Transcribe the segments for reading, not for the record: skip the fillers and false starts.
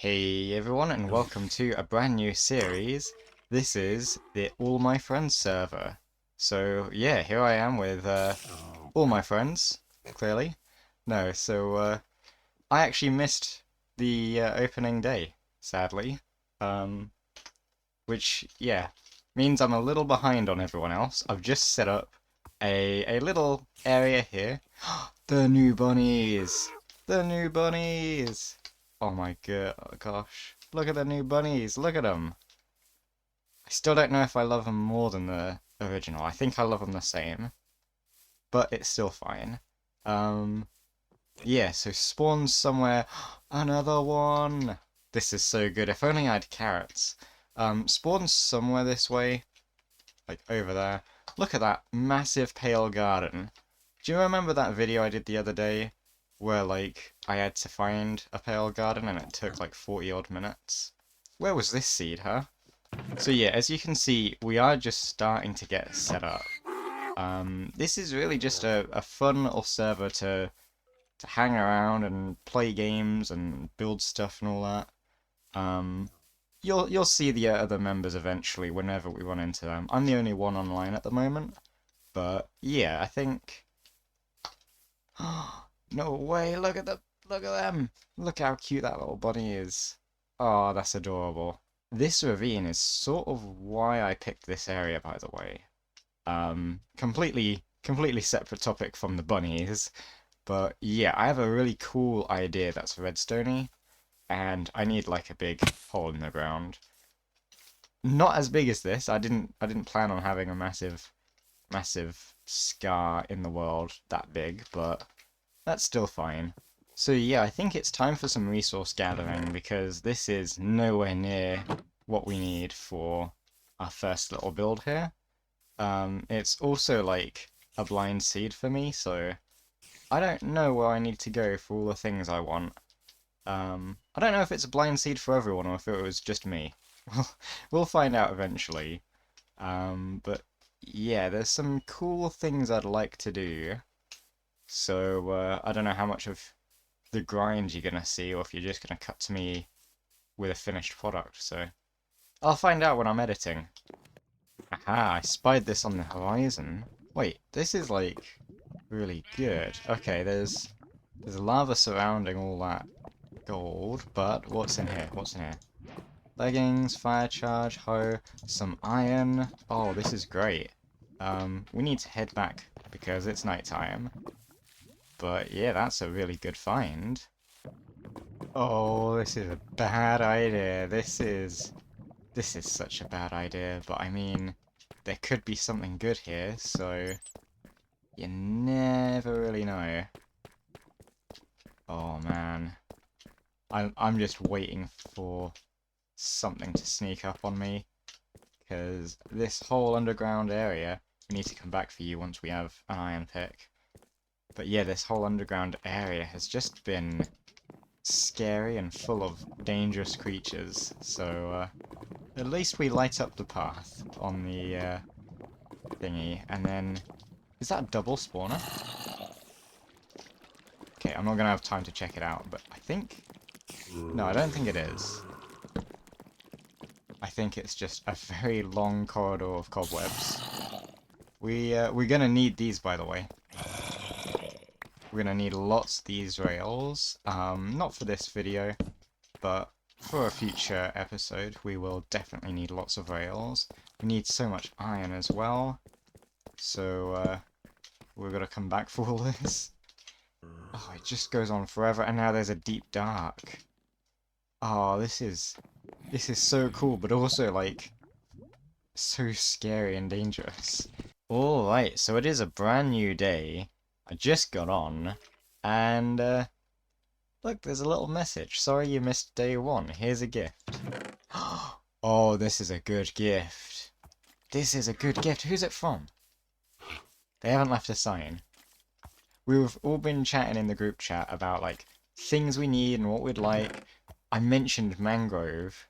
Hey everyone, and welcome to a brand new series. This is the All My Friends server. So yeah, here I am with all my friends, clearly. No, I actually missed the opening day, sadly. Um, which, yeah, means I'm a little behind on everyone else. I've just set up a little area here. The new bunnies! The new bunnies! Oh my gosh. Look at the new bunnies. Look at them. I still don't know if I love them more than the original. I think I love them the same, but it's still fine. Um, yeah, so spawns somewhere. Another one. This is so good. If only I had carrots. Spawns somewhere this way, like over there. Look at that massive pale garden. Do you remember that video I did the other day where like I had to find a pale garden and it took like 40 odd minutes? Where was this seed, huh? So yeah, as you can see, we are just starting to get set up. This is really just a fun little server to hang around and play games and build stuff and all that. Um, you'll see the other members eventually whenever we run into them. I'm the only one online at the moment, but yeah, I think. No way! Look at them! Look how cute that little bunny is. Oh, that's adorable. This ravine is sort of why I picked this area, by the way. Completely separate topic from the bunnies, but yeah, I have a really cool idea that's redstoney, and I need like a big hole in the ground. Not as big as this. I didn't plan on having a massive scar in the world that big, but that's still fine. So yeah, I think it's time for some resource gathering because this is nowhere near what we need for our first little build here. It's also like a blind seed for me, so I don't know where I need to go for all the things I want. I don't know if it's a blind seed for everyone or if it was just me. We'll find out eventually. But yeah, there's some cool things I'd like to do. So I don't know how much of the grind you're gonna see, or if you're just gonna cut to me with a finished product. So I'll find out when I'm editing. Aha, I spied this on the horizon. Wait, this is like really good. Okay, there's lava surrounding all that gold, but what's in here? What's in here? Leggings, fire charge, hoe, some iron. Oh, this is great. We need to head back because it's nighttime. But yeah, that's a really good find. Oh, this is a bad idea. This is such a bad idea, but I mean, there could be something good here, so you never really know. Oh man. I'm just waiting for something to sneak up on me, because this whole underground area, we need to come back for you once we have an iron pick. But yeah, this whole underground area has just been scary and full of dangerous creatures, so at least we light up the path on the thingy, and then... Is that a double spawner? Okay, I'm not gonna have time to check it out, but I think... No, I don't think it is. I think it's just a very long corridor of cobwebs. We're gonna need these, by the way. We're gonna need lots of these rails. Not for this video, but for a future episode, we will definitely need lots of rails. We need so much iron as well. So, we're gonna come back for all this. Oh, it just goes on forever, and now there's a deep dark. Oh, this is so cool, but also, like, so scary and dangerous. Alright, so it is a brand new day. I just got on, and, look, there's a little message. Sorry you missed day one. Here's a gift. Oh, this is a good gift. This is a good gift. Who's it from? They haven't left a sign. We've all been chatting in the group chat about, like, things we need and what we'd like. I mentioned mangrove.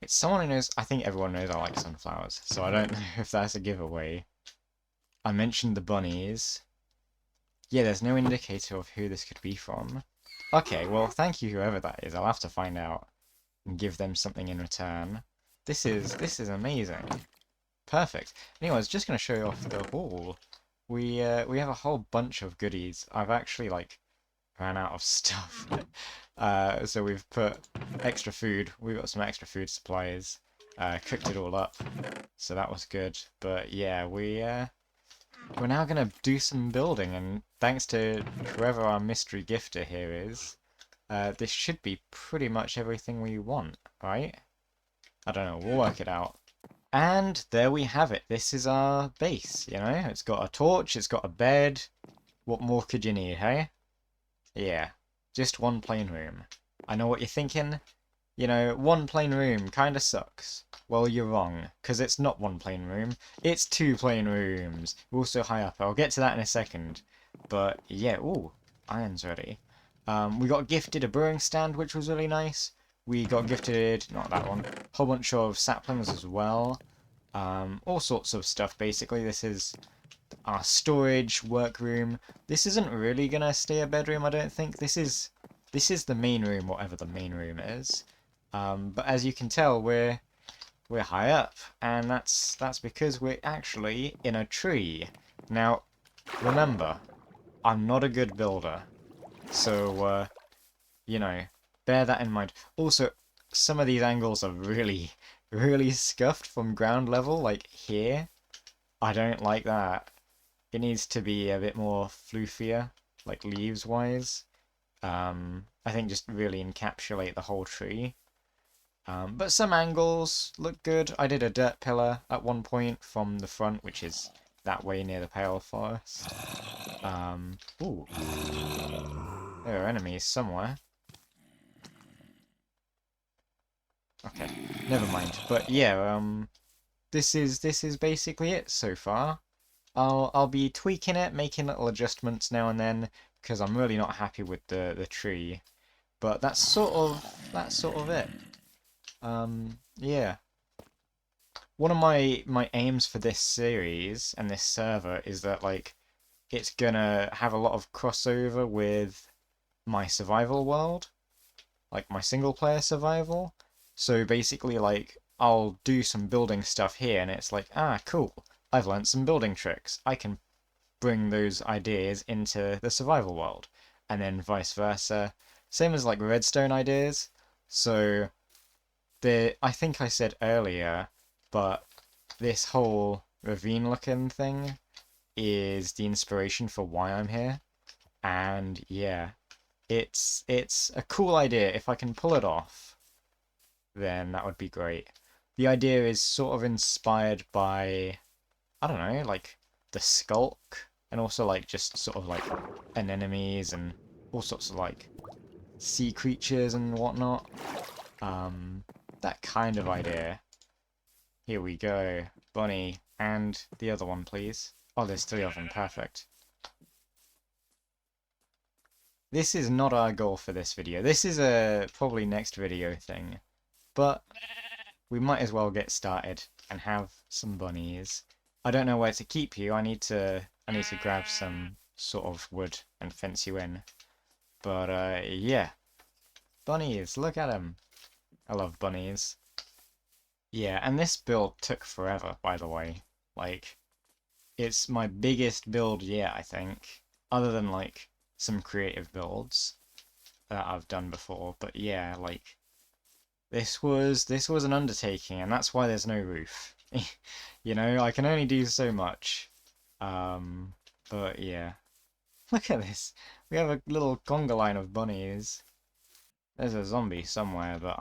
It's someone who knows... I think everyone knows I like sunflowers, so I don't know if that's a giveaway. I mentioned the bunnies. Yeah, there's no indicator of who this could be from. Okay, well, thank you, whoever that is. I'll have to find out and give them something in return. This is amazing. Perfect. Anyway, I was just gonna show you off the haul. We have a whole bunch of goodies. I've actually like ran out of stuff. So we've put extra food. We've got some extra food supplies. Cooked it all up, so that was good. But yeah, we're now gonna do some building, and thanks to whoever our mystery gifter here is, this should be pretty much everything we want, right? I don't know. We'll work it out. And there we have it. This is our base, you know? It's got a torch, it's got a bed. What more could you need, hey? Yeah, just one plain room. I know what you're thinking. You know, one plain room kinda sucks. Well, you're wrong, because it's not one plain room. It's two plain rooms. We're also high up. I'll get to that in a second. But, yeah, ooh, iron's ready. We got gifted a brewing stand, which was really nice. We got gifted, not that one, a whole bunch of saplings as well. All sorts of stuff, basically. This is our storage workroom. This isn't really gonna stay a bedroom, I don't think. This is the main room, whatever the main room is. But as you can tell, we're high up, and that's because we're actually in a tree. Now, remember, I'm not a good builder, so you know, bear that in mind. Also, some of these angles are really, really scuffed from ground level, like here. I don't like that. It needs to be a bit more floofier, like leaves-wise. I think just really encapsulate the whole tree. But some angles look good. I did a dirt pillar at one point from the front, which is that way near the pale forest. Ooh, there are enemies somewhere. Okay, never mind. But yeah, this is basically it so far. I'll be tweaking it, making little adjustments now and then, because I'm really not happy with the tree. But that's sort of it. Yeah. One of my aims for this series and this server is that like it's gonna have a lot of crossover with my survival world, like my single player survival. So basically like I'll do some building stuff here and it's like, ah, cool. I've learned some building tricks. I can bring those ideas into the survival world. And then vice versa. Same as like redstone ideas. So I think I said earlier, but this whole ravine looking thing is the inspiration for why I'm here. And yeah, it's a cool idea. If I can pull it off, then that would be great. The idea is sort of inspired by, I don't know, like the Skulk, and also like just sort of like anemones and all sorts of like sea creatures and whatnot. That kind of idea. Here we go. Bunny. And the other one, please. Oh, there's three of them. Perfect. This is not our goal for this video. This is a probably next video thing. But we might as well get started and have some bunnies. I don't know where to keep you. I need to grab some sort of wood and fence you in. But yeah. Bunnies, look at them. I love bunnies. Yeah, and this build took forever, by the way. Like, it's my biggest build yet, I think. Other than, like, some creative builds that I've done before. But yeah, like, this was an undertaking, and that's why there's no roof. You know, I can only do so much. But yeah. Look at this. We have a little conga line of bunnies. There's a zombie somewhere, but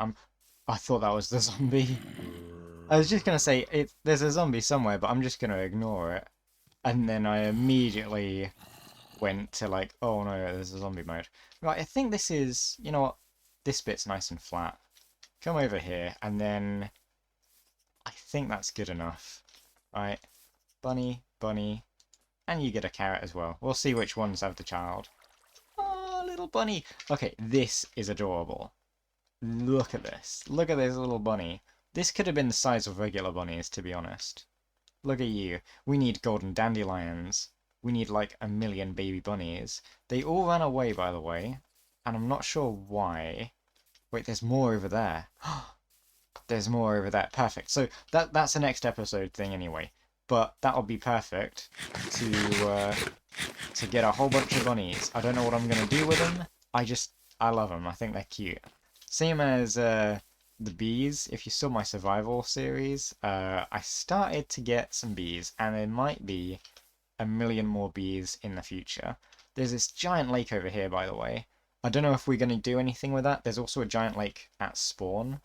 I thought that was the zombie. I was just gonna say there's a zombie somewhere, but I'm just gonna ignore it. And then I immediately went to like, oh no, there's a zombie mode. Right, I think this is, you know what? This bit's nice and flat. Come over here, and then I think that's good enough. Right, bunny, bunny, and you get a carrot as well. We'll see which ones have the child. Oh, little bunny. Okay, this is adorable. Look at this. Look at this little bunny. This could have been the size of regular bunnies, to be honest. Look at you. We need golden dandelions. We need like a million baby bunnies. They all ran away, by the way. and I'm not sure why. Wait, there's more over there. There's more over there. Perfect. So that's the next episode thing anyway. But that'll be perfect to get a whole bunch of bunnies. I don't know what I'm gonna do with them. I love them. I think they're cute. Same as the bees. If you saw my survival series, I started to get some bees, and there might be a million more bees in the future. There's this giant lake over here, by the way. I don't know if we're going to do anything with that. There's also a giant lake at spawn,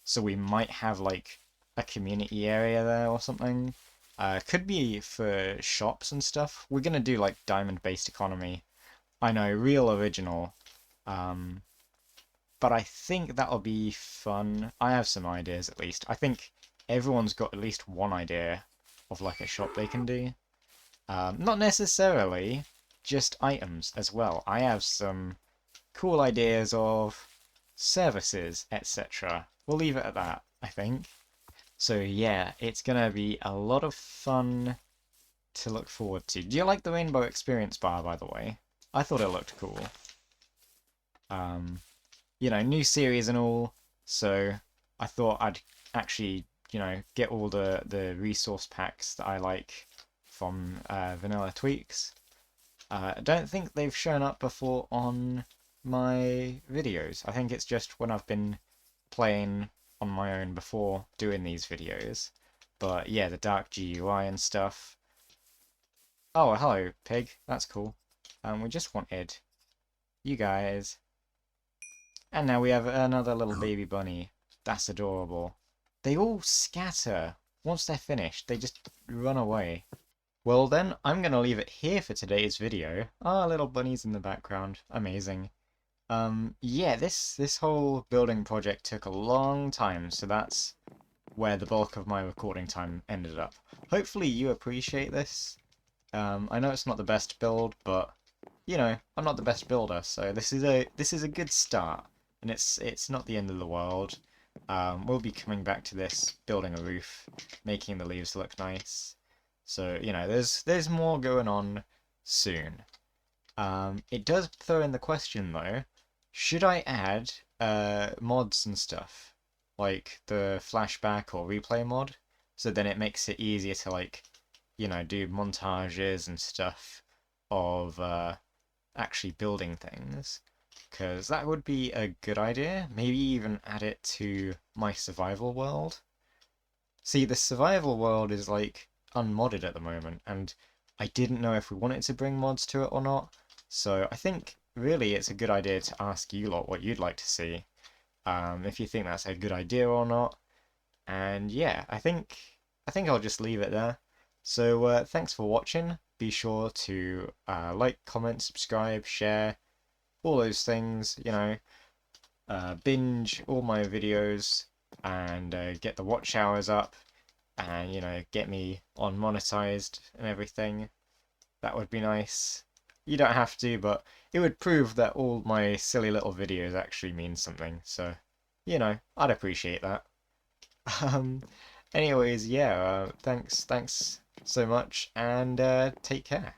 so we might have like a community area there or something. Could be for shops and stuff. We're going to do like diamond-based economy. I know, real original. Um, but I think that'll be fun. I have some ideas at least. I think everyone's got at least one idea of like a shop they can do. Not necessarily, just items as well. I have some cool ideas of services, etc. We'll leave it at that, I think. So yeah, it's gonna be a lot of fun to look forward to. Do you like the Rainbow Experience bar, by the way? I thought it looked cool. You know, new series and all, so I thought I'd actually, you know, get all the resource packs that I like from Vanilla Tweaks. I don't think they've shown up before on my videos. I think it's just when I've been playing on my own before doing these videos. But yeah, the dark GUI and stuff. Oh, hello, pig. That's cool. We just wanted you guys. And now we have another little baby bunny. That's adorable. They all scatter. Once they're finished, they just run away. Well then, I'm going to leave it here for today's video. Ah, little bunnies in the background. Amazing. Yeah, this whole building project took a long time, so that's where the bulk of my recording time ended up. Hopefully you appreciate this. I know it's not the best build, but you know, I'm not the best builder, so this is a good start, and it's not the end of the world. We'll be coming back to this, building a roof, making the leaves look nice. So, you know, there's more going on soon. It does throw in the question though, should I add mods and stuff? Like the flashback or replay mod? So then it makes it easier to like, you know, do montages and stuff of actually building things. Because that would be a good idea. Maybe even add it to my survival world. See, the survival world is like unmodded at the moment, and I didn't know if we wanted to bring mods to it or not. So I think really it's a good idea to ask you lot what you'd like to see, if you think that's a good idea or not. And yeah, I think I'll just leave it there. So thanks for watching. Be sure to like, comment, subscribe, share, all those things. You know, binge all my videos and get the watch hours up, and you know, get me on monetized and everything. That would be nice. You don't have to, but it would prove that all my silly little videos actually mean something. So, you know, I'd appreciate that. Um, anyways, yeah, thanks so much, and take care.